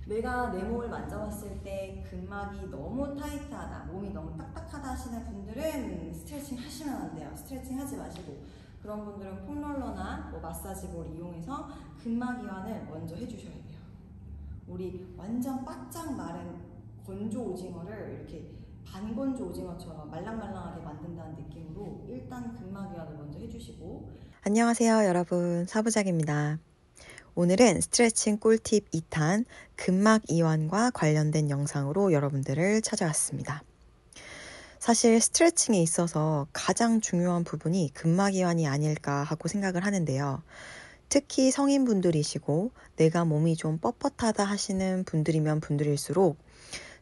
내가 내 몸을 만져봤을 때 근막이 너무 타이트하다, 몸이 너무 딱딱하다 하시는 분들은 스트레칭 하시면 안 돼요. 스트레칭 하지 마시고, 그런 분들은 폼롤러나 마사지볼 이용해서 근막 이완을 먼저 해주셔야 돼요. 우리 완전 바짝 마른 건조 오징어를 이렇게 반건조 오징어처럼 말랑말랑하게 만든다는 느낌으로 일단 근막 이완을 먼저 해주시고. 안녕하세요 여러분, 사부작입니다. 오늘은 스트레칭 꿀팁 2탄 근막 이완과 관련된 영상으로 여러분들을 찾아왔습니다. 사실 스트레칭에 있어서 가장 중요한 부분이 근막 이완이 아닐까 하고 생각을 하는데요. 특히 성인분들이시고 내가 몸이 좀 뻣뻣하다 하시는 분들이면 분들일수록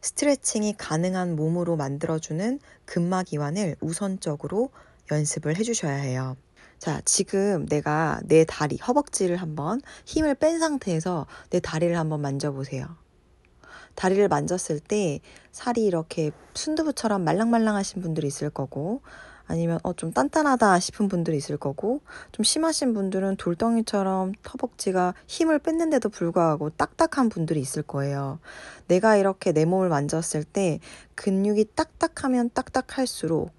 스트레칭이 가능한 몸으로 만들어주는 근막 이완을 우선적으로 연습을 해주셔야 해요. 자, 지금 내가 내 다리, 허벅지를 한번 힘을 뺀 상태에서 내 다리를 한번 만져보세요. 다리를 만졌을 때 살이 이렇게 순두부처럼 말랑말랑하신 분들이 있을 거고, 아니면 좀 단단하다 싶은 분들이 있을 거고, 좀 심하신 분들은 돌덩이처럼 허벅지가 힘을 뺐는데도 불구하고 딱딱한 분들이 있을 거예요. 내가 이렇게 내 몸을 만졌을 때 근육이 딱딱하면 딱딱할수록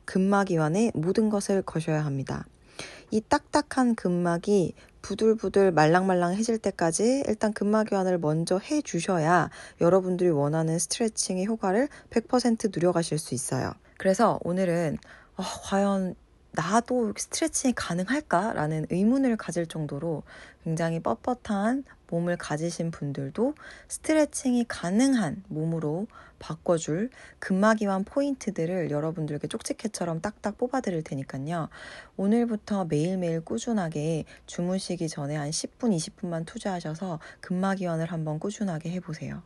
근막 이완에 모든 것을 거셔야 합니다. 이 딱딱한 근막이 부들부들 말랑말랑해질 때까지 일단 근막 이완을 먼저 해주셔야 여러분들이 원하는 스트레칭의 효과를 100% 누려가실 수 있어요. 그래서 오늘은 과연 나도 스트레칭이 가능할까라는 의문을 가질 정도로 굉장히 뻣뻣한 몸을 가지신 분들도 스트레칭이 가능한 몸으로 바꿔줄 근막 이완 포인트들을 여러분들께 쪽지게처럼 딱딱 뽑아드릴 테니까요. 오늘부터 매일매일 꾸준하게 주무시기 전에 한 10분, 20분만 투자하셔서 근막 이완을 한번 꾸준하게 해보세요.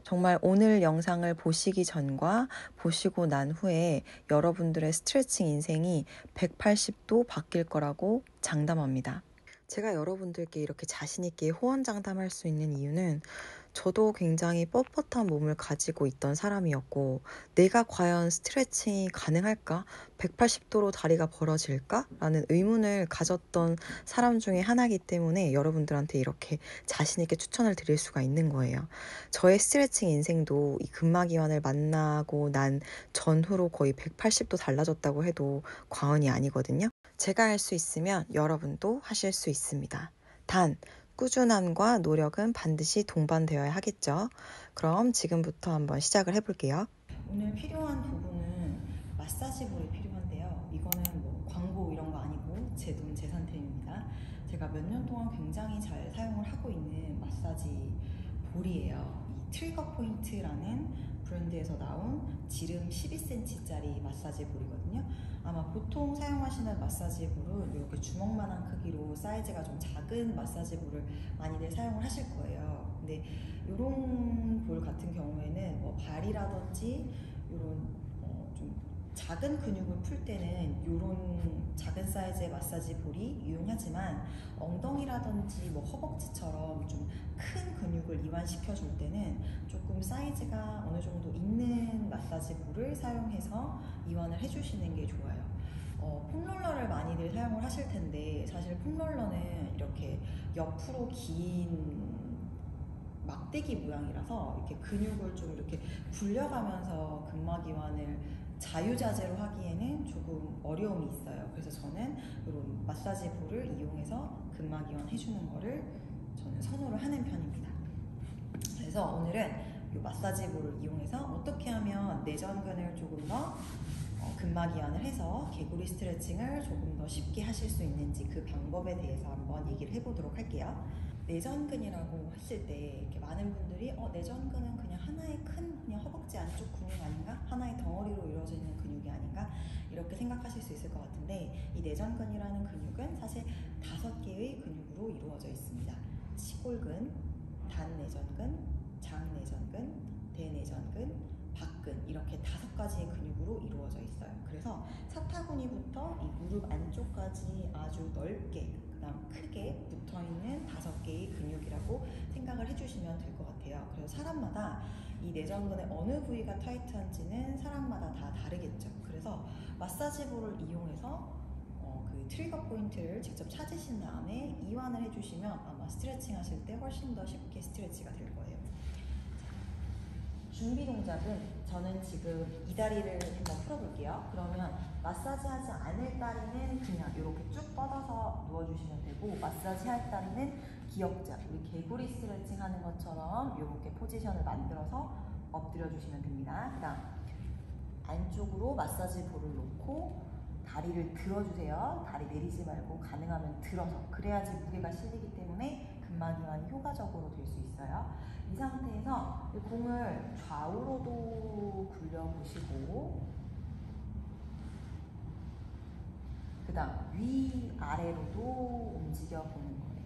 정말 오늘 영상을 보시기 전과 보시고 난 후에 여러분들의 스트레칭 인생이 180도 바뀔 거라고 장담합니다. 제가 여러분들께 이렇게 자신있게 호언장담할 수 있는 이유는 저도 굉장히 뻣뻣한 몸을 가지고 있던 사람이었고, 내가 과연 스트레칭이 가능할까? 180도로 다리가 벌어질까? 라는 의문을 가졌던 사람 중에 하나이기 때문에 여러분들한테 이렇게 자신있게 추천을 드릴 수가 있는 거예요. 저의 스트레칭 인생도 이 근막 이완을 만나고 난 전후로 거의 180도 달라졌다고 해도 과언이 아니거든요. 제가 할 수 있으면 여러분도 하실 수 있습니다. 단, 꾸준함과 노력은 반드시 동반되어야 하겠죠. 그럼 지금부터 한번 시작을 해볼게요. 오늘 필요한 부분은 마사지볼이 필요한데요. 이거는 광고 이런 거 아니고 제 돈, 제 산템입니다. 제가 몇 년 동안 굉장히 잘 사용을 하고 있는 마사지 볼이에요. 이 트리거 포인트라는 브랜드에서 나온 지름 12cm짜리 마사지 볼이거든요. 아마 보통 사용하시는 마사지 볼은 이렇게 주먹만한 크기로 사이즈가 좀 작은 마사지 볼을 많이들 사용을 하실 거예요. 근데 이런 볼 같은 경우에는 발이라든지 이런 좀 작은 근육을 풀 때는 이런 작은 사이즈의 마사지 볼이 유용하지만, 엉덩이라든지 허벅지처럼 좀 큰 근육을 이완시켜 줄 때는 조금 사이즈가 어느 정도 있는 마사지 볼을 사용해서 이완을 해주시는 게 좋아요. 폼롤러를 많이들 사용을 하실 텐데, 사실 폼롤러는 이렇게 옆으로 긴 막대기 모양이라서 이렇게 근육을 좀 이렇게 굴려가면서 근막 이완을 자유자재로 하기에는 조금 어려움이 있어요. 그래서 저는 이런 마사지 볼을 이용해서 근막 이완 해주는 거를 저는 선호를 하는 편입니다. 그래서 오늘은 이 마사지 볼을 이용해서 어떻게 하면 내전근을 조금 더 근막 이완을 해서 개구리 스트레칭을 조금 더 쉽게 하실 수 있는지 그 방법에 대해서 한번 얘기를 해보도록 할게요. 내전근이라고 했을 때 이렇게 많은 분들이 내전근은 그냥 하나의 큰 그냥 허벅지 안쪽 근육 아닌가? 하나의 덩어리로 이루어져 있는 근육이 아닌가? 이렇게 생각하실 수 있을 것 같은데, 이 내전근이라는 근육은 사실 5개의 근육으로 이루어져 있습니다. 시골근, 단내전근, 장내전근, 대내전근, 박근, 이렇게 5가지의 근육으로 이루어져 있어요. 그래서 사타구니부터 이 무릎 안쪽까지 아주 넓게, 그 다음 크게 붙어있는 5개의 근육이라고 생각을 해주시면 될 것 같아요. 그래서 사람마다 이 내전근의 어느 부위가 타이트한지는 사람마다 다 다르겠죠. 그래서 마사지볼을 이용해서 그 트리거 포인트를 직접 찾으신 다음에 이완을 해주시면 아마 스트레칭 하실 때 훨씬 더 쉽게 스트레치가 될 거예요. 준비 동작은 저는 지금 이 다리를 한번 풀어볼게요. 그러면 마사지 하지 않을 다리는 그냥 이렇게 쭉 뻗어서 누워주시면 되고, 마사지 할 다리는 기역자, 우리 개구리 스트레칭 하는 것처럼 이렇게 포지션을 만들어서 엎드려 주시면 됩니다. 그 다음 안쪽으로 마사지 볼을 놓고 다리를 들어주세요. 다리 내리지 말고 가능하면 들어서, 그래야지 무게가 실리기 때문에 근막이완이 효과적으로 될 수 있어요. 이 상태에서 이 공을 좌우로도 굴려보시고, 그 다음 위아래로도 움직여 보는 거예요.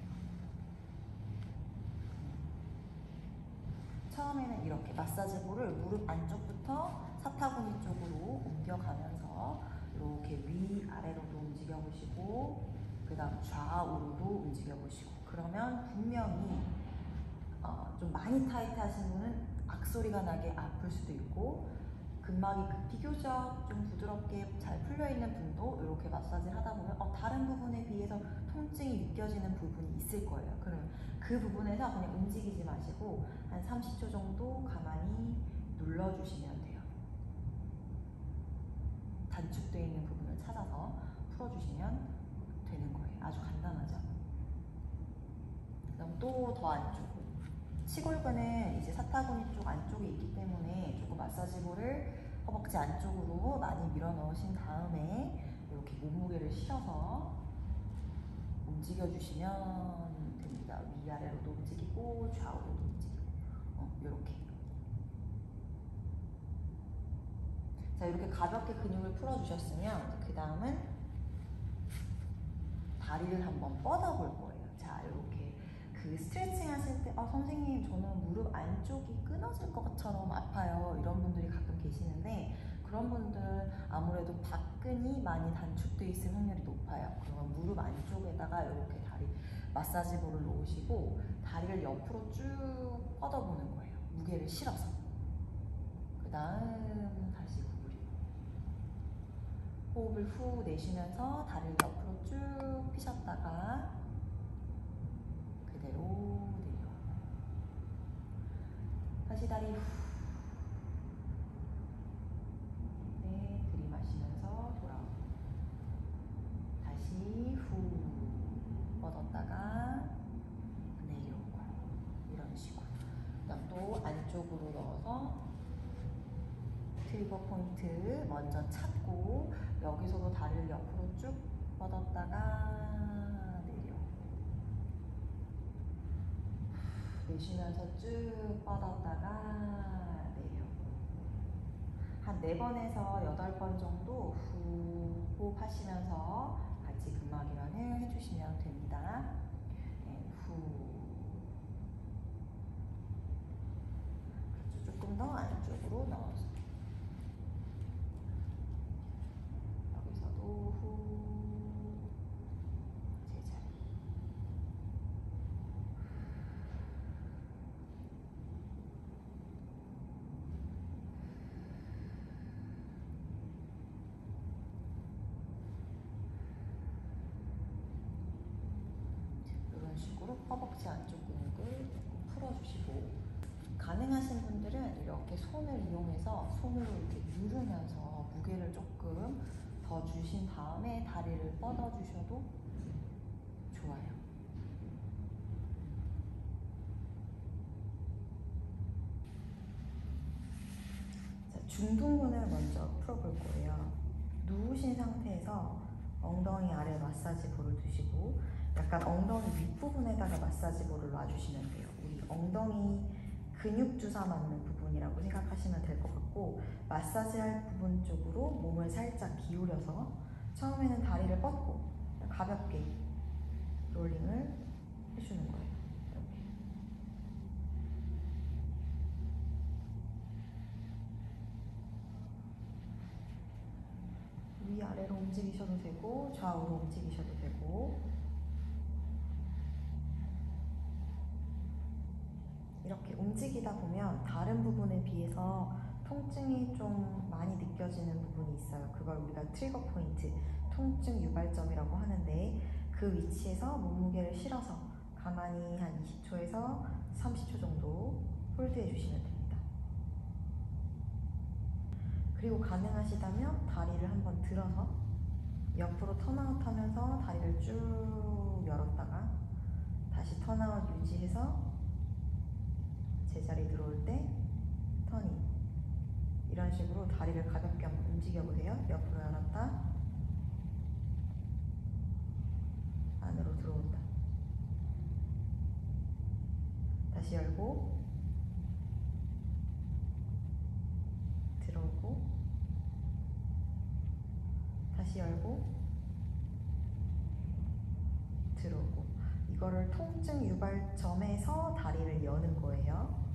처음에는 이렇게 마사지 볼을 무릎 안쪽부터 사타구니 쪽으로 옮겨가면서 이렇게 위아래로도 움직여 보시고, 그 다음 좌우로도 움직여 보시고, 그러면 분명히 좀 많이 타이트하신 분은 악소리가 나게 아플 수도 있고, 근막이 비교적 좀 부드럽게 잘 풀려있는 분도 이렇게 마사지를 하다 보면 다른 부분에 비해서 통증이 느껴지는 부분이 있을 거예요. 그럼 그 부분에서 그냥 움직이지 마시고 한 30초 정도 가만히 눌러주시면 돼요. 단축되어 있는 부분을 찾아서 풀어주시면 되는 거예요. 아주 간단하죠. 그럼 또 더 안쪽으로, 치골근은 이제 사타구니 쪽 안쪽에 있기 때문에 조금 마사지볼을 허벅지 안쪽으로 많이 밀어 넣으신 다음에 이렇게 몸무게를 실어서 움직여 주시면 됩니다. 위아래로도 움직이고 좌우로도 움직이고, 이렇게. 자, 이렇게 가볍게 근육을 풀어 주셨으면 그 다음은 다리를 한번 뻗어 볼 거예요. 자, 이렇게 그 스트레칭 하실 때 선생님 저는 무릎 안쪽이 끊어질 것처럼 아파요, 이런 분들이 가끔 계시는데, 그런 분들은 아무래도 박근이 많이 단축되어 있을 확률이 높아요. 그러면 무릎 안쪽에다가 이렇게 다리 마사지 볼을 놓으시고 다리를 옆으로 쭉 뻗어보는 거예요. 무게를 실어서. 그 다음 다시 구부리고, 호흡을 후 내쉬면서 다리를 옆으로 쭉 펴셨다가 그대로 내려. 다시 다리 후. 네, 들이마시면서 돌아오고, 다시 후 뻗었다가 내려오고, 이런 식으로. 그다음 또 안쪽으로 넣어서 트리거 포인트 먼저 찾고, 여기서도 다리를 옆으로 쭉 뻗었다가 내려오고, 내쉬면서 쭉 뻗었다가 내려오고, 한 4번에서 8번 정도 후 호흡하시면서 같이 근막이완을 해주시면 됩니다. 네, 후. 그렇죠. 조금 더 안쪽으로 넣어서, 여기서도 후, 제자리. 이런 식으로 허벅지 안쪽 근육을 조금 풀어주시고, 가능하신 분들은 이렇게 손을 이용해서 손으로 이렇게 누르면서 무게를 조금 더 주신 다음에 다리를 뻗어주셔도 좋아요. 자, 중둔근을 먼저 풀어볼 거예요. 누우신 상태에서 엉덩이 아래 마사지 볼을 두시고 약간 엉덩이 윗부분에다가 마사지 볼을 놔주시면 돼요. 우리 엉덩이 근육 주사 맞는 부분이라고 생각하시면 될 것 같고, 마사지 할 부분 쪽으로 몸을 살짝 기울여서 처음에는 다리를 뻗고 가볍게 롤링을 해주는 거예요. 이렇게 위아래로 움직이셔도 되고 좌우로 움직이셔도 되고, 이렇게 움직이다 보면 다른 부분에 비해서 통증이 좀 많이 느껴지는 부분이 있어요. 그걸 우리가 트리거 포인트, 통증 유발점이라고 하는데, 그 위치에서 몸무게를 실어서 가만히 한 20초에서 30초 정도 홀드해 주시면 됩니다. 그리고 가능하시다면 다리를 한번 들어서 옆으로 턴아웃 하면서 다리를 쭉 열었다가 다시 턴아웃 유지해서 제자리 들어올 때 턴인. 이런 식으로 다리를 가볍게 한번 움직여보세요. 옆으로 열었다, 안으로 들어온다, 다시 열고 들어오고, 다시 열고 들어오고. 이거를 통증 유발점에서 다리를 여는 거예요.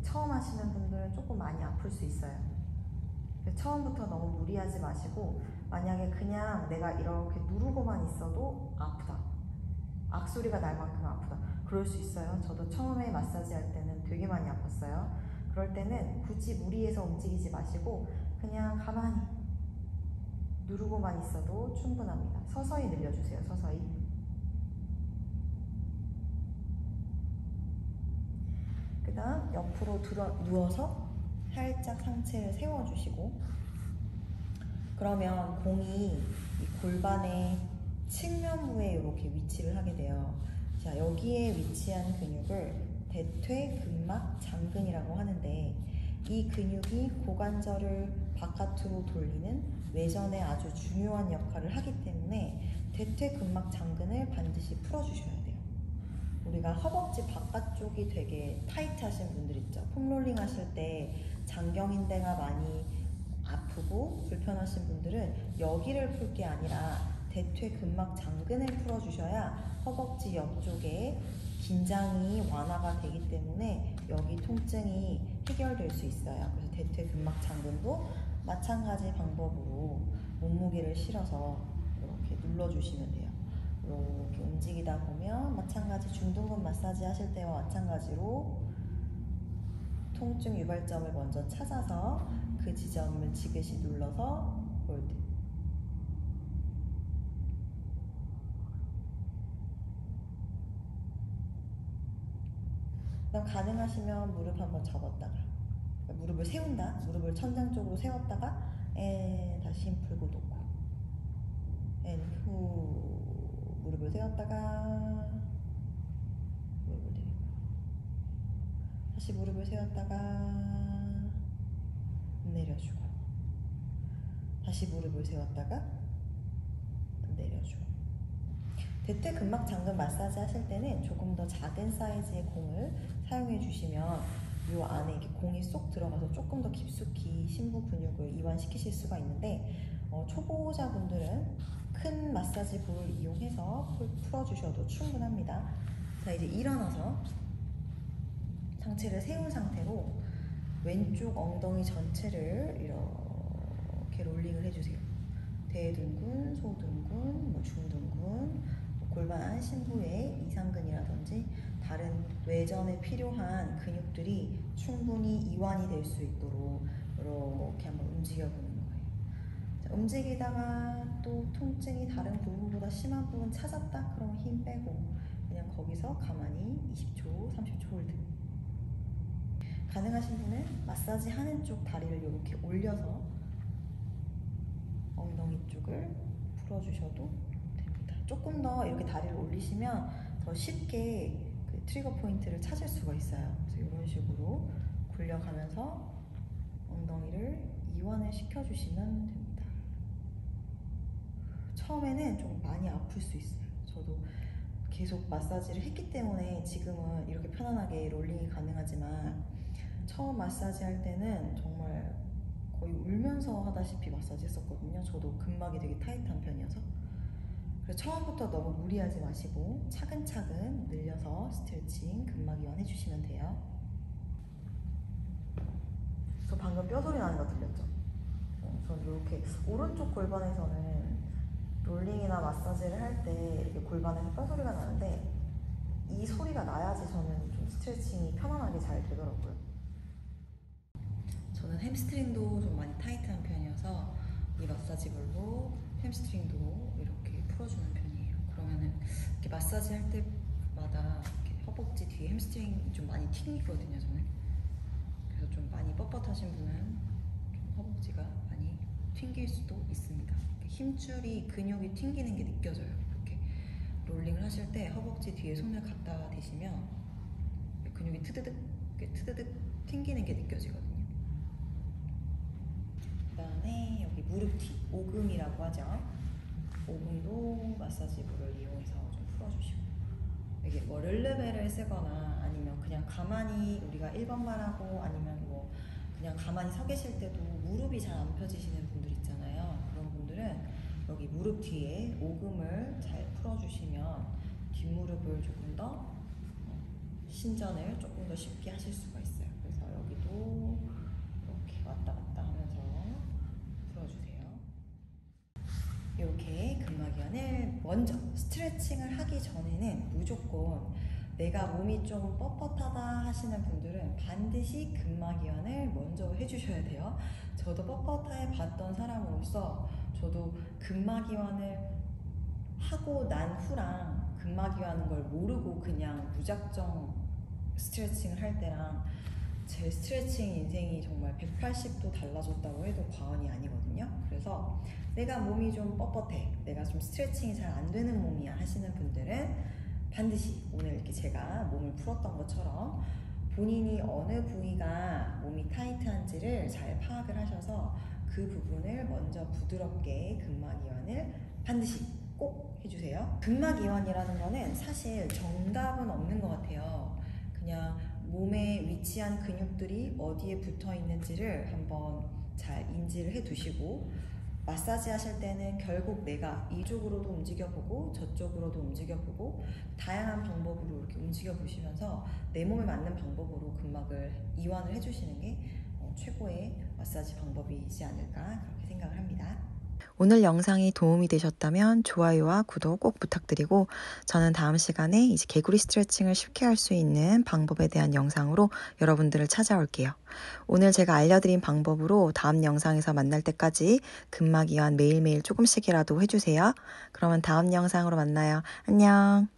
처음 하시는 분들은 조금 많이 아플 수 있어요. 처음부터 너무 무리하지 마시고, 만약에 그냥 내가 이렇게 누르고만 있어도 아프다, 악소리가 날 만큼 아프다, 그럴 수 있어요. 저도 처음에 마사지 할 때는 되게 많이 아팠어요. 그럴 때는 굳이 무리해서 움직이지 마시고 그냥 가만히 누르고만 있어도 충분합니다. 서서히 늘려주세요. 서서히. 그 다음 옆으로 누워서 살짝 상체를 세워주시고, 그러면 공이 이 골반의 측면부에 이렇게 위치를 하게 돼요. 자, 여기에 위치한 근육을 대퇴근막 장근이라고 하는데, 이 근육이 고관절을 바깥으로 돌리는 외전에 아주 중요한 역할을 하기 때문에 대퇴근막 장근을 반드시 풀어주셔야 돼요. 우리가 허벅지 바깥쪽이 되게 타이트하신 분들 있죠. 폼롤링 하실 때 장경인대가 많이 아프고 불편하신 분들은 여기를 풀 게 아니라 대퇴근막 장근을 풀어주셔야 허벅지 옆쪽에 긴장이 완화가 되기 때문에 여기 통증이 해결될 수 있어요. 그래서 대퇴근막 장근도 마찬가지 방법으로 몸무게를 실어서 이렇게 눌러주시면 돼요. 이렇게 움직이다 보면 마찬가지 중둔근 마사지 하실 때와 마찬가지로 통증 유발점을 먼저 찾아서 그 지점을 지그시 눌러서 홀드. 그다음 가능하시면 무릎 한번 접었다가, 무릎을 세운다, 무릎을 천장 쪽으로 세웠다가 다시 힘 풀고 놓고, 후 무릎을 세웠다가 무릎을 내리고, 다시 무릎을 세웠다가 내려주고, 다시 무릎을 세웠다가 내려주고. 대퇴근막 장근 마사지 하실 때는 조금 더 작은 사이즈의 공을 사용해 주시면 이 안에 이렇게 공이 쏙 들어가서 조금 더 깊숙이 심부 근육을 이완시키실 수가 있는데, 초보자분들은 큰 마사지 볼을 이용해서 풀어주셔도 충분합니다. 자, 이제 일어나서 상체를 세운 상태로 왼쪽 엉덩이 전체를 이렇게 롤링을 해주세요. 대둔근, 소둔근, 중둔근, 골반 안심부의 이상근이라든지 다른 외전에 필요한 근육들이 충분히 이완이 될 수 있도록 이렇게 한번 움직여보는 거예요. 자, 움직이다가 또 통증이 다른 부분보다 심한 부분 찾았다? 그럼 힘 빼고 그냥 거기서 가만히 20초, 30초 홀드. 가능하신 분은 마사지 하는 쪽 다리를 이렇게 올려서 엉덩이 쪽을 풀어주셔도 됩니다. 조금 더 이렇게 다리를 올리시면 더 쉽게 그 트리거 포인트를 찾을 수가 있어요. 그래서 이런 식으로 굴려가면서 엉덩이를 이완을 시켜주시면 됩니다. 처음에는 좀 많이 아플 수 있어요. 저도 계속 마사지를 했기 때문에 지금은 이렇게 편안하게 롤링이 가능하지만, 처음 마사지 할 때는 정말 거의 울면서 하다시피 마사지 했었거든요. 저도 근막이 되게 타이트한 편이어서. 그래서 처음부터 너무 무리하지 마시고 차근차근 늘려서 스트레칭, 근막 이완 해주시면 돼요. 저 방금 뼈소리 나는 거 들렸죠? 전 이렇게 오른쪽 골반에서는 롤링이나 마사지를 할 때 이렇게 골반에서 뼈소리가 나는데, 이 소리가 나야지 저는 좀 스트레칭이 편안하게 잘 되더라고요. 저는 햄스트링도 좀 많이 타이트한 편이어서 이 마사지 볼로 햄스트링도 이렇게 풀어주는 편이에요. 그러면은 이렇게 마사지 할 때마다 이렇게 허벅지 뒤에 햄스트링이 좀 많이 튕기거든요, 저는. 그래서 좀 많이 뻣뻣하신 분은 좀 허벅지가 많이 튕길 수도 있습니다. 힘줄이 근육이 튕기는 게 느껴져요. 이렇게 롤링을 하실 때 허벅지 뒤에 손을 갖다 대시면 근육이 트드득 튕기는 게 느껴지거든요. 그다음에 여기 무릎 뒤 오금이라고 하죠. 오금도 마사지 볼을 이용해서 좀 풀어주시고, 이게 뭐 rel레벨을 쓰거나 아니면 그냥 가만히 우리가 1번만 하고 아니면 뭐 그냥 가만히 서 계실 때도 무릎이 잘 안 펴지시는 분들 있잖아요. 그런 분들은 여기 무릎 뒤에 오금을 잘 풀어주시면 뒷무릎을 조금 더 신전을 조금 더 쉽게 하실 수가 있어요. 그래서 여기도 이렇게 왔다 갔다 하면서 풀어주세요. 이렇게 근막이완을 먼저 스트레칭을 하기 전에는 무조건 내가 몸이 좀 뻣뻣하다 하시는 분들은 반드시 근막이완을 먼저 해주셔야 돼요. 저도 뻣뻣해 봤던 사람으로서 저도 근막이완을 하고 난 후랑 근막이완인 걸 모르고 그냥 무작정 스트레칭을 할 때랑 제 스트레칭 인생이 정말 180도 달라졌다고 해도 과언이 아니거든요. 그래서 내가 몸이 좀 뻣뻣해, 내가 좀 스트레칭이 잘 안 되는 몸이야 하시는 분들은 반드시 오늘 이렇게 제가 몸을 풀었던 것처럼 본인이 어느 부위가 몸이 타이트한지를 잘 파악을 하셔서 그 부분을 먼저 부드럽게 근막이완을 반드시 꼭 해주세요. 근막이완이라는 거는 사실 정답은 없는 것 같아요. 그냥 몸에 위치한 근육들이 어디에 붙어 있는지를 한번 잘 인지를 해 두시고, 마사지 하실 때는 결국 내가 이쪽으로도 움직여보고 저쪽으로도 움직여보고 다양한 방법으로 이렇게 움직여 보시면서 내 몸에 맞는 방법으로 근막을 이완을 해주시는 게 최고의 마사지 방법이지 않을까 그렇게 생각을 합니다. 오늘 영상이 도움이 되셨다면 좋아요와 구독 꼭 부탁드리고, 저는 다음 시간에 이제 개구리 스트레칭을 쉽게 할 수 있는 방법에 대한 영상으로 여러분들을 찾아올게요. 오늘 제가 알려드린 방법으로 다음 영상에서 만날 때까지 근막 이완 매일매일 조금씩이라도 해주세요. 그러면 다음 영상으로 만나요. 안녕.